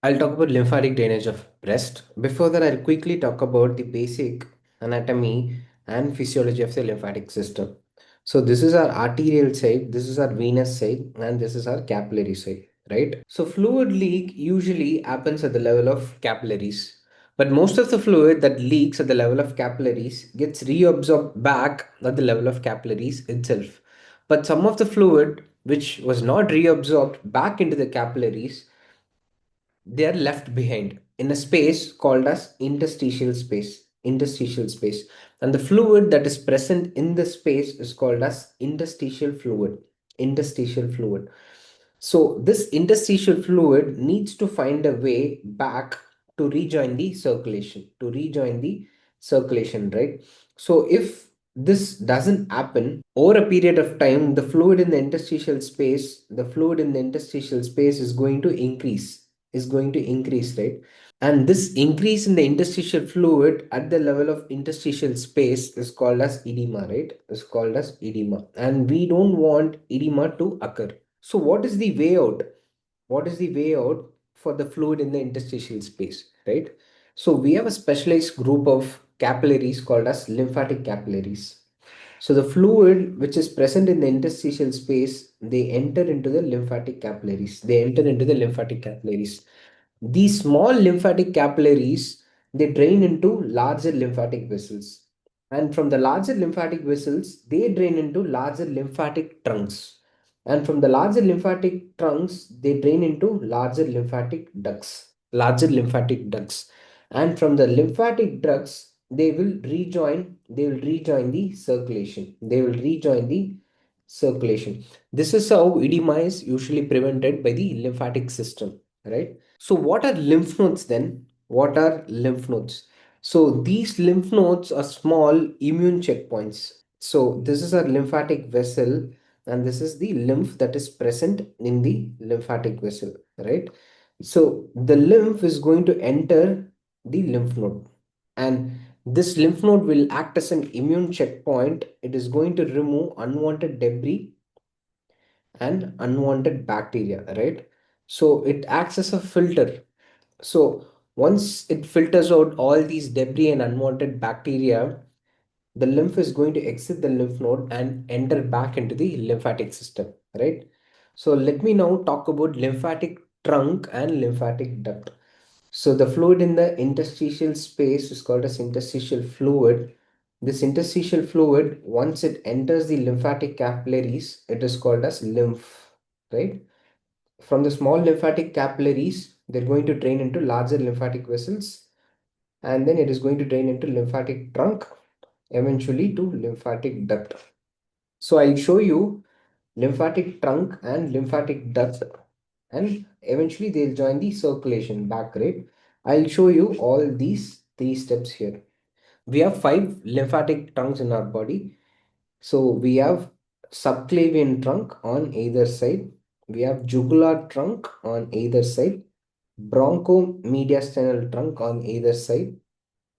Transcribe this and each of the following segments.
I'll talk about lymphatic drainage of breast. Before that, I'll quickly talk about the basic anatomy and physiology of the lymphatic system. So this is our arterial side, this is our venous side, and this is our capillary side, right? So fluid leak usually happens at the level of capillaries. But most of the fluid that leaks at the level of capillaries gets reabsorbed back at the level of capillaries itself. But some of the fluid which was not reabsorbed back into the capillaries, they are left behind in a space called as interstitial space, and the fluid that is present in the space is called as interstitial fluid. So this interstitial fluid needs to find a way back to rejoin the circulation, right? So if this doesn't happen over a period of time, the fluid in the interstitial space is going to increase, right? And this increase in the interstitial fluid at the level of interstitial space is called as edema, right? Is called as edema. And we don't want edema to occur. So what is the way out? What is the way out for the fluid in the interstitial space, right? So we have a specialized group of capillaries called as lymphatic capillaries. So the fluid which is present in the interstitial space, they enter into the lymphatic capillaries. These small lymphatic capillaries, they drain into larger lymphatic vessels. And from the larger lymphatic vessels, they drain into larger lymphatic trunks. And from the larger lymphatic trunks, they drain into larger lymphatic ducts. And from the lymphatic ducts, they will rejoin the circulation. This is how edema is usually prevented by the lymphatic system, right? So what are lymph nodes then? What are lymph nodes? So these lymph nodes are small immune checkpoints. So this is a lymphatic vessel, and this is the lymph that is present in the lymphatic vessel, right? So the lymph is going to enter the lymph node, and this lymph node will act as an immune checkpoint. It is going to remove unwanted debris and unwanted bacteria, right? So it acts as a filter. So once it filters out all these debris and unwanted bacteria, the lymph is going to exit the lymph node and enter back into the lymphatic system, right? So let me now talk about lymphatic trunk and lymphatic duct. So the fluid in the interstitial space is called as interstitial fluid. This interstitial fluid, once it enters the lymphatic capillaries, it is called as lymph, right? From the small lymphatic capillaries, they're going to drain into larger lymphatic vessels, and then it is going to drain into lymphatic trunk, eventually to lymphatic duct. So I'll show you lymphatic trunk and lymphatic duct, and eventually they'll join the circulation back, right? I'll show you all these three steps here. We have 5 lymphatic trunks in our body. So we have subclavian trunk on either side. We have jugular trunk on either side, bronchomediastinal trunk on either side,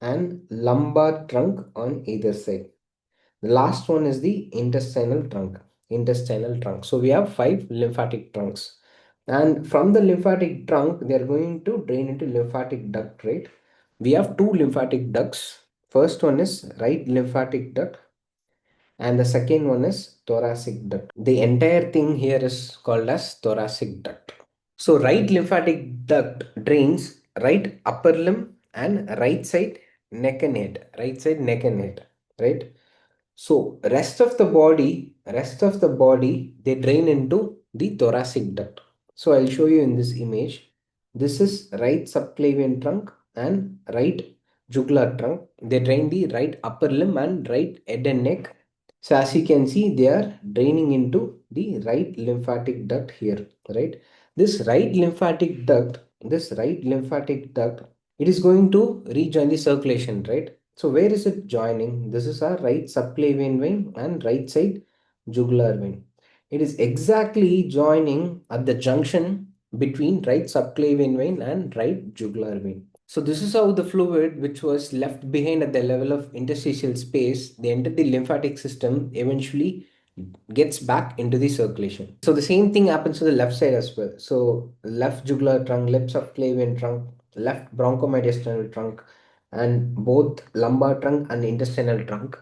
and lumbar trunk on either side. The last one is the intestinal trunk. So we have 5 lymphatic trunks. And from the lymphatic trunk, they are going to drain into lymphatic duct, right? We have 2 lymphatic ducts. First one is right lymphatic duct, and the second one is thoracic duct. The entire thing here is called as thoracic duct. So right lymphatic duct drains right upper limb and right side neck and head, right? So rest of the body, they drain into the thoracic duct. So I'll show you in this image. This is right subclavian trunk and right jugular trunk. They drain the right upper limb and right head and neck. So as you can see, they are draining into the right lymphatic duct here, right? This right lymphatic duct, it is going to rejoin the circulation, right? So where is it joining? This is our right subclavian vein and right side jugular vein. It is exactly joining at the junction between right subclavian vein and right jugular vein. So this is how the fluid which was left behind at the level of interstitial space, they entered the lymphatic system, eventually gets back into the circulation. So the same thing happens to the left side as well. So left jugular trunk, left subclavian trunk, left bronchomediastinal trunk, and both lumbar trunk and intestinal trunk,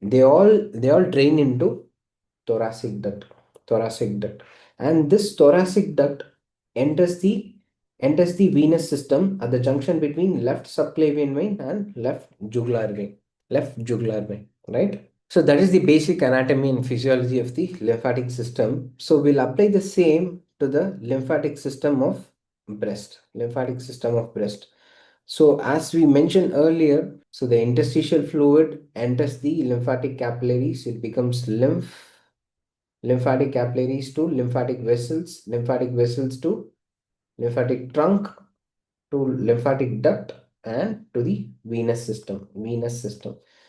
they all drain into thoracic duct. Thoracic duct. And this thoracic duct enters the enters the venous system at the junction between left subclavian vein and left jugular vein, right? So that is the basic anatomy and physiology of the lymphatic system. So we'll apply the same to the lymphatic system of breast. So as we mentioned earlier, so the interstitial fluid enters the lymphatic capillaries. It becomes lymphatic capillaries to lymphatic vessels to lymphatic trunk to lymphatic duct and to the venous system.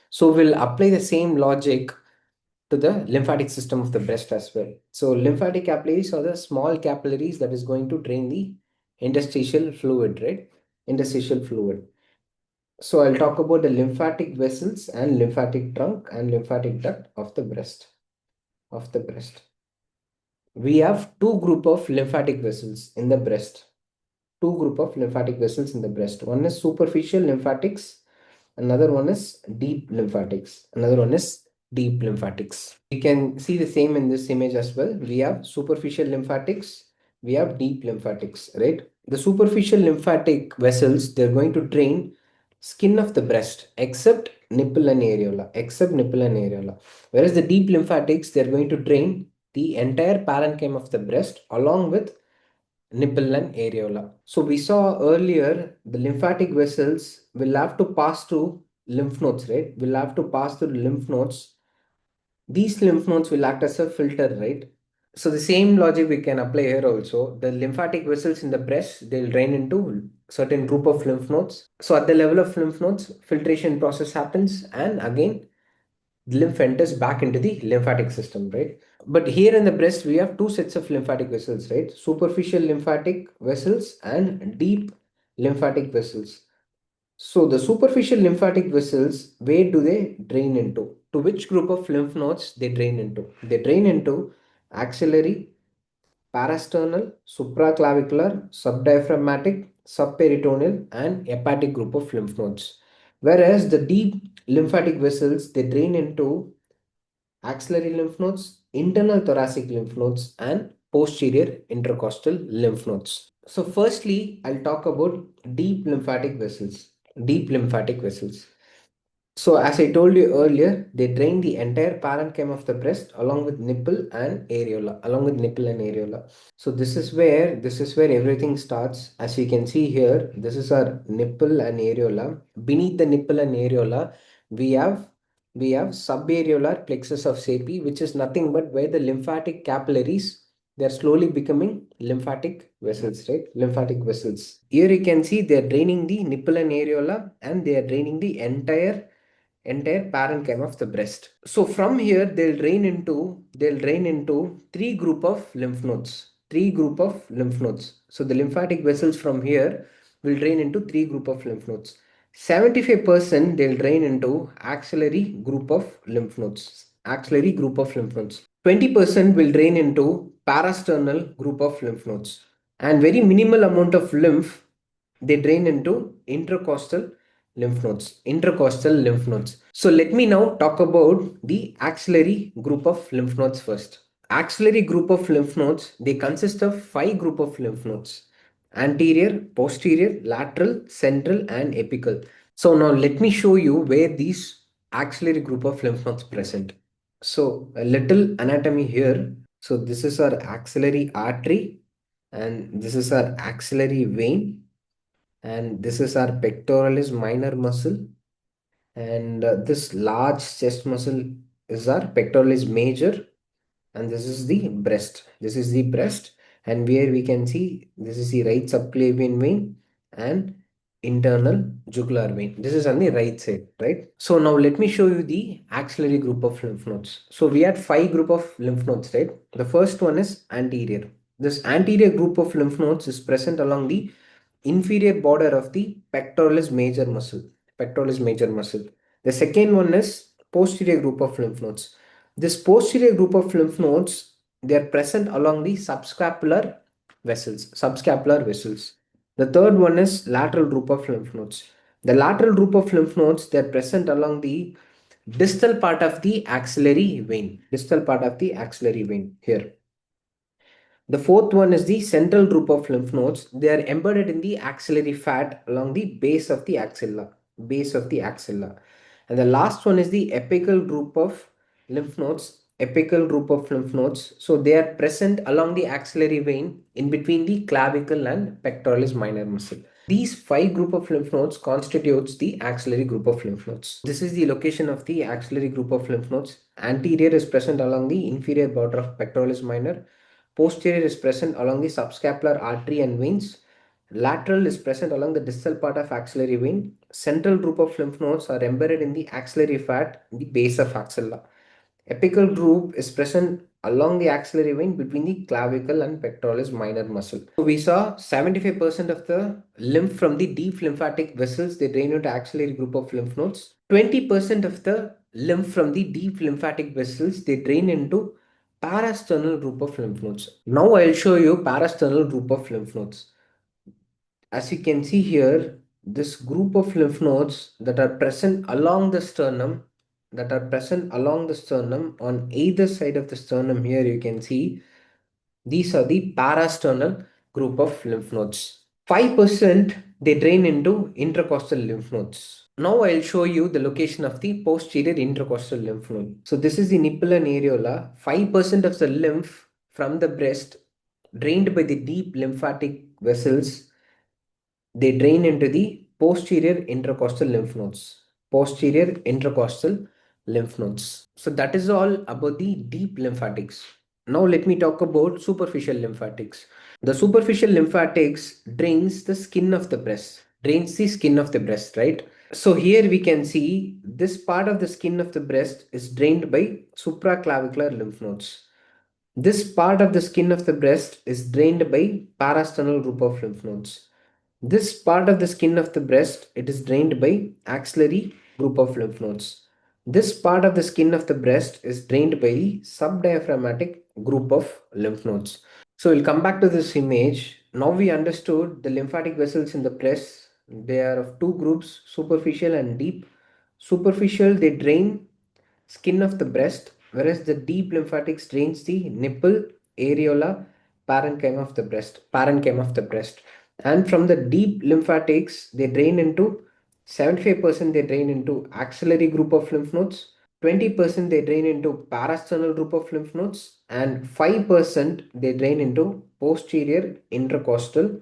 So we'll apply the same logic to the lymphatic system of the breast as well. So lymphatic capillaries are the small capillaries that is going to drain the interstitial fluid, right? Interstitial fluid. So I'll talk about the lymphatic vessels and lymphatic trunk and lymphatic duct of the breast. We have two group of lymphatic vessels in the breast. Two group of lymphatic vessels in the breast. One is superficial lymphatics, another one is deep lymphatics. We can see the same in this image as well. We have superficial lymphatics, we have deep lymphatics, right? The superficial lymphatic vessels, they're going to drain skin of the breast except nipple and areola. Whereas the deep lymphatics, they're going to drain the entire parenchyma of the breast along with nipple and areola. So we saw earlier the lymphatic vessels will have to pass through lymph nodes, right? Will have to pass through lymph nodes. These lymph nodes will act as a filter, right? So the same logic we can apply here also. The lymphatic vessels in the breast, they'll drain into certain group of lymph nodes. So at the level of lymph nodes, filtration process happens, and again the lymph enters back into the lymphatic system, right? But here in the breast, we have two sets of lymphatic vessels, right? Superficial lymphatic vessels and deep lymphatic vessels. So the superficial lymphatic vessels, where do they drain into? To which group of lymph nodes they drain into? They drain into axillary, parasternal, supraclavicular, subdiaphragmatic, subperitoneal, and hepatic group of lymph nodes. Whereas the deep lymphatic vessels, they drain into axillary lymph nodes, internal thoracic lymph nodes, and posterior intercostal lymph nodes. So, firstly, I'll talk about deep lymphatic vessels. Deep lymphatic vessels. So, as I told you earlier, they drain the entire parenchyma of the breast along with nipple and areola. So, this is where everything starts. As you can see here, this is our nipple and areola. Beneath the nipple and areola, we have subareolar plexus of Sappey, which is nothing but where the lymphatic capillaries, they are slowly becoming lymphatic vessels, right? Lymphatic vessels. Here you can see they are draining the nipple and areola, and they are draining the entire parenchyma of the breast. So from here they'll drain into three group of lymph nodes. So the lymphatic vessels from here will drain into three group of lymph nodes. 75% they'll drain into axillary group of lymph nodes. 20% will drain into parasternal group of lymph nodes. And very minimal amount of lymph they drain into intercostal lymph nodes. So let me now talk about the axillary group of lymph nodes first. Axillary group of lymph nodes, they consist of five group of lymph nodes: anterior, posterior, lateral, central, and apical. So now let me show you where these axillary group of lymph nodes present. So a little anatomy here. So this is our axillary artery, and this is our axillary vein, and this is our pectoralis minor muscle, and this large chest muscle is our pectoralis major, and this is the breast, and where we can see this is the right subclavian vein and internal jugular vein. This is on the right side, right? So now let me show you the axillary group of lymph nodes. So we had five group of lymph nodes, right? The first one is anterior. This anterior group of lymph nodes is present along the inferior border of the pectoralis major muscle. The second one is posterior group of lymph nodes. This posterior group of lymph nodes, they are present along the subscapular vessels. The third one is lateral group of lymph nodes. The lateral group of lymph nodes, they are present along the distal part of the axillary vein here. The fourth one is the central group of lymph nodes. They are embedded in the axillary fat along the base of the axilla. And the last one is the apical group of lymph nodes. So they are present along the axillary vein in between the clavicle and pectoralis minor muscle. These five group of lymph nodes constitutes the axillary group of lymph nodes. This is the location of the axillary group of lymph nodes. Anterior is present along the inferior border of pectoralis minor. Posterior is present along the subscapular artery and veins. Lateral is present along the distal part of axillary vein. Central group of lymph nodes are embedded in the axillary fat, the base of axilla. Apical group is present along the axillary vein between the clavicle and pectoralis minor muscle. So we saw 75% of the lymph from the deep lymphatic vessels, they drain into axillary group of lymph nodes. 20% of the lymph from the deep lymphatic vessels, they drain into parasternal group of lymph nodes. Now I'll show you parasternal group of lymph nodes. As you can see here, this group of lymph nodes that are present along the sternum, on either side of the sternum here, you can see these are the parasternal group of lymph nodes. 5% they drain into intercostal lymph nodes. Now I'll show you the location of the posterior intercostal lymph node. So this is the nipple and areola. 5% of the lymph from the breast drained by the deep lymphatic vessels, they drain into the posterior intercostal lymph nodes. So that is all about the deep lymphatics. Now let me talk about superficial lymphatics. The superficial lymphatics drains the skin of the breast, right? So here we can see this part of the skin of the breast is drained by supraclavicular lymph nodes. This part of the skin of the breast is drained by parasternal group of lymph nodes. This part of the skin of the breast, it is drained by axillary group of lymph nodes. This part of the skin of the breast is drained by the subdiaphragmatic group of lymph nodes. So we'll come back to this image. Now we understood the lymphatic vessels in the breast. They are of two groups, superficial and deep. Superficial, they drain skin of the breast, whereas the deep lymphatics drains the nipple, areola, parenchyma of the breast. And from the deep lymphatics, they drain into 75% they drain into axillary group of lymph nodes, 20% they drain into parasternal group of lymph nodes, and 5% they drain into posterior intercostal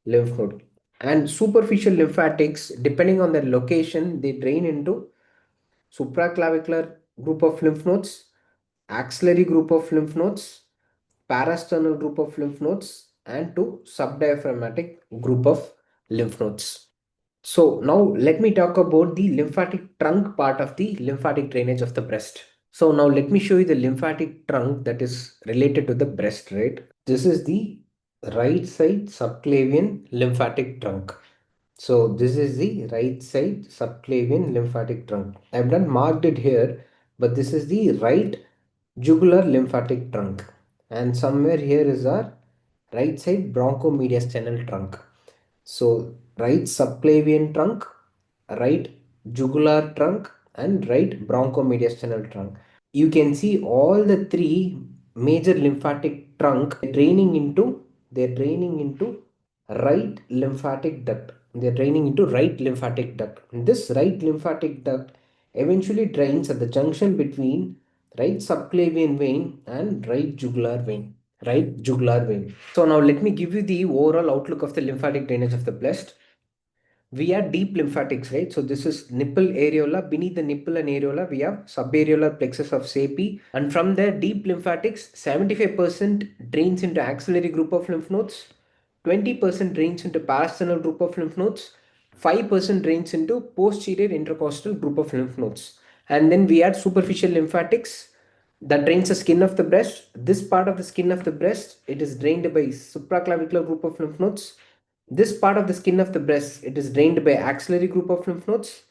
lymph node. And superficial lymphatics, depending on their location, they drain into supraclavicular group of lymph nodes, axillary group of lymph nodes, parasternal group of lymph nodes, and to subdiaphragmatic group of lymph nodes. So now let me talk about the lymphatic trunk part of the lymphatic drainage of the breast. So now let me show you the lymphatic trunk that is related to the breast, right? This is the right side subclavian lymphatic trunk. So this is the right side subclavian lymphatic trunk. I've not marked it here, but this is the right jugular lymphatic trunk. And somewhere here is our right side bronchomediastinal trunk. So right subclavian trunk, right jugular trunk, and right bronchomediastinal trunk. You can see all the three major lymphatic trunk they're draining into right lymphatic duct. They're draining into right lymphatic duct. And this right lymphatic duct eventually drains at the junction between right subclavian vein and right jugular vein. So now let me give you the overall outlook of the lymphatic drainage of the breast. We have deep lymphatics, right? So this is nipple areola. Beneath the nipple and areola, we have subareolar plexus of Sappey. And from there, deep lymphatics, 75% drains into axillary group of lymph nodes, 20% drains into parasternal group of lymph nodes, 5% drains into posterior intercostal group of lymph nodes. And then we add superficial lymphatics that drains the skin of the breast. This part of the skin of the breast, it is drained by supraclavicular group of lymph nodes. This part of the skin of the breast, it is drained by axillary group of lymph nodes.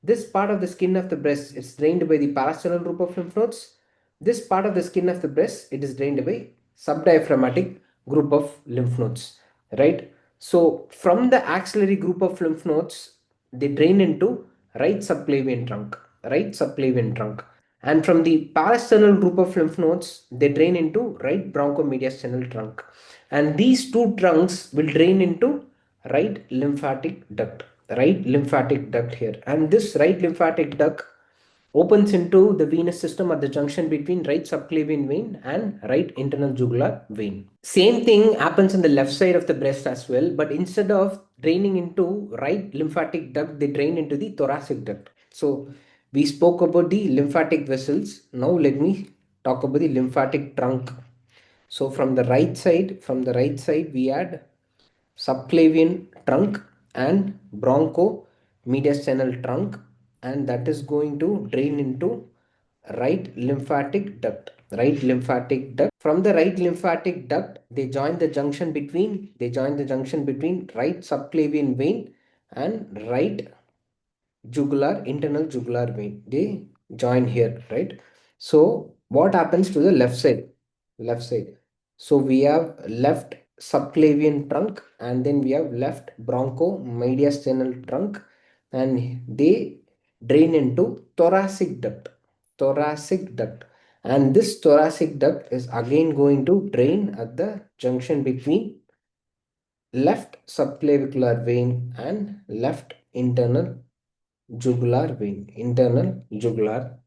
This part of the skin of the breast is drained by the parasternal group of lymph nodes. This part of the skin of the breast, it is drained by subdiaphragmatic group of lymph nodes, right? So from the axillary group of lymph nodes, they drain into right subclavian trunk, right subclavian trunk. And from the parasternal group of lymph nodes, they drain into right bronchomediastinal trunk. And these two trunks will drain into right lymphatic duct, right lymphatic duct here. And this right lymphatic duct opens into the venous system at the junction between right subclavian vein and right internal jugular vein. Same thing happens on the left side of the breast as well, but instead of draining into right lymphatic duct, they drain into the thoracic duct. So we spoke about the lymphatic vessels. Now let me talk about the lymphatic trunk. So from the right side, we had subclavian trunk and bronchomediastinal trunk, and that is going to drain into right lymphatic duct, right lymphatic duct. From the right lymphatic duct, they join the junction between right subclavian vein and right jugular internal jugular vein. They join here, right? So what happens to the left side? So we have left subclavian trunk, and then we have left bronchomediastinal trunk, and they drain into thoracic duct. And this thoracic duct is again going to drain at the junction between left subclavicular vein and left internal jugular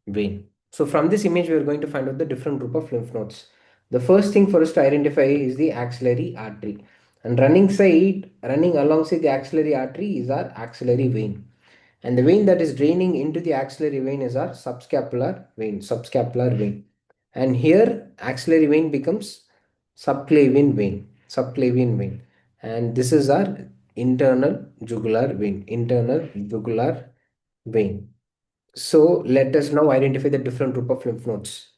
vein. So from this image, we are going to find out the different group of lymph nodes. The first thing for us to identify is the axillary artery. And running alongside the axillary artery is our axillary vein. And the vein that is draining into the axillary vein is our subscapular vein. And here axillary vein becomes subclavian vein. And this is our internal jugular vein. So let us now identify the different group of lymph nodes.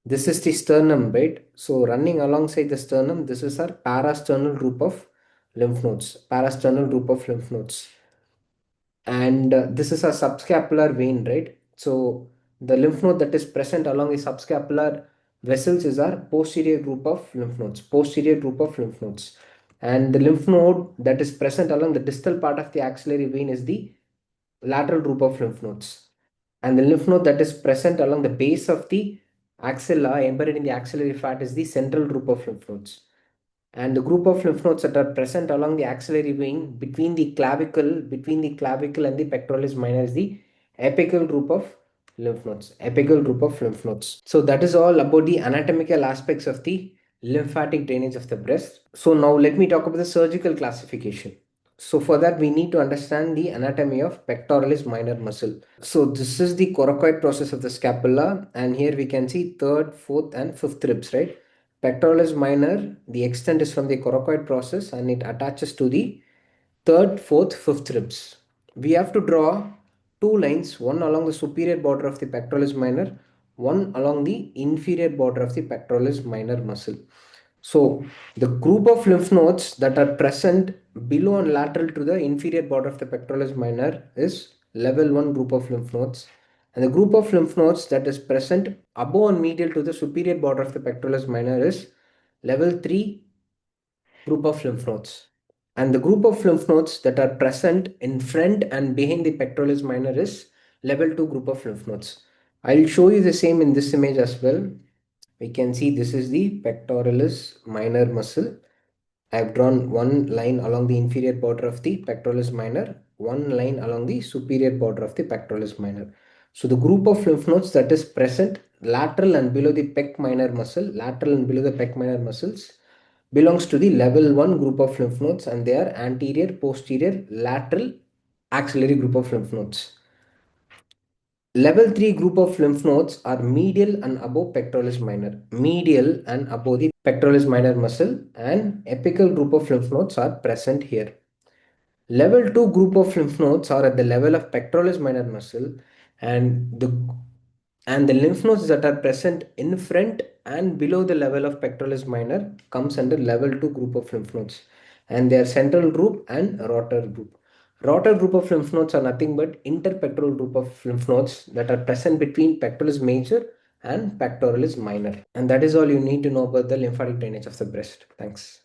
This is the sternum, right? So running alongside the sternum, this is our parasternal group of lymph nodes. And this is a subscapular vein, right? So the lymph node that is present along the subscapular vessels is our posterior group of lymph nodes. And the lymph node that is present along the distal part of the axillary vein is the lateral group of lymph nodes. And the lymph node that is present along the base of the axilla embedded in the axillary fat is the central group of lymph nodes. And the group of lymph nodes that are present along the axillary vein between the clavicle and the pectoralis minor is the apical group of lymph nodes. So that is all about the anatomical aspects of the lymphatic drainage of the breast. So now let me talk about the surgical classification. So for that, we need to understand the anatomy of pectoralis minor muscle. So this is the coracoid process of the scapula, and here we can see third, fourth, and fifth ribs, right? Pectoralis minor, the extent is from the coracoid process and it attaches to the third, fourth, fifth ribs. We have to draw two lines, one along the superior border of the pectoralis minor, one along the inferior border of the pectoralis minor muscle. So the group of lymph nodes that are present below and lateral to the inferior border of the pectoralis minor is level 1 group of lymph nodes. And the group of lymph nodes that is present above and medial to the superior border of the pectoralis minor is level 3 group of lymph nodes. And the group of lymph nodes that are present in front and behind the pectoralis minor is level 2 group of lymph nodes. I'll show you the same in this image as well. We can see this is the pectoralis minor muscle. I have drawn one line along the inferior border of the pectoralis minor, one line along the superior border of the pectoralis minor. So the group of lymph nodes that is present lateral and below the pec minor muscles belongs to the level 1 group of lymph nodes, and they are anterior, posterior, lateral, axillary group of lymph nodes. Level 3 group of lymph nodes are medial and above pectoralis minor. Medial and above the pectoralis minor muscle, and apical group of lymph nodes are present here. Level 2 group of lymph nodes are at the level of pectoralis minor muscle, and the lymph nodes that are present in front and below the level of pectoralis minor comes under level 2 group of lymph nodes, and they are central group and rotor group. Rotor group of lymph nodes are nothing but interpectoral group of lymph nodes that are present between pectoralis major and pectoral is minor. And that is all you need to know about the lymphatic drainage of the breast. Thanks.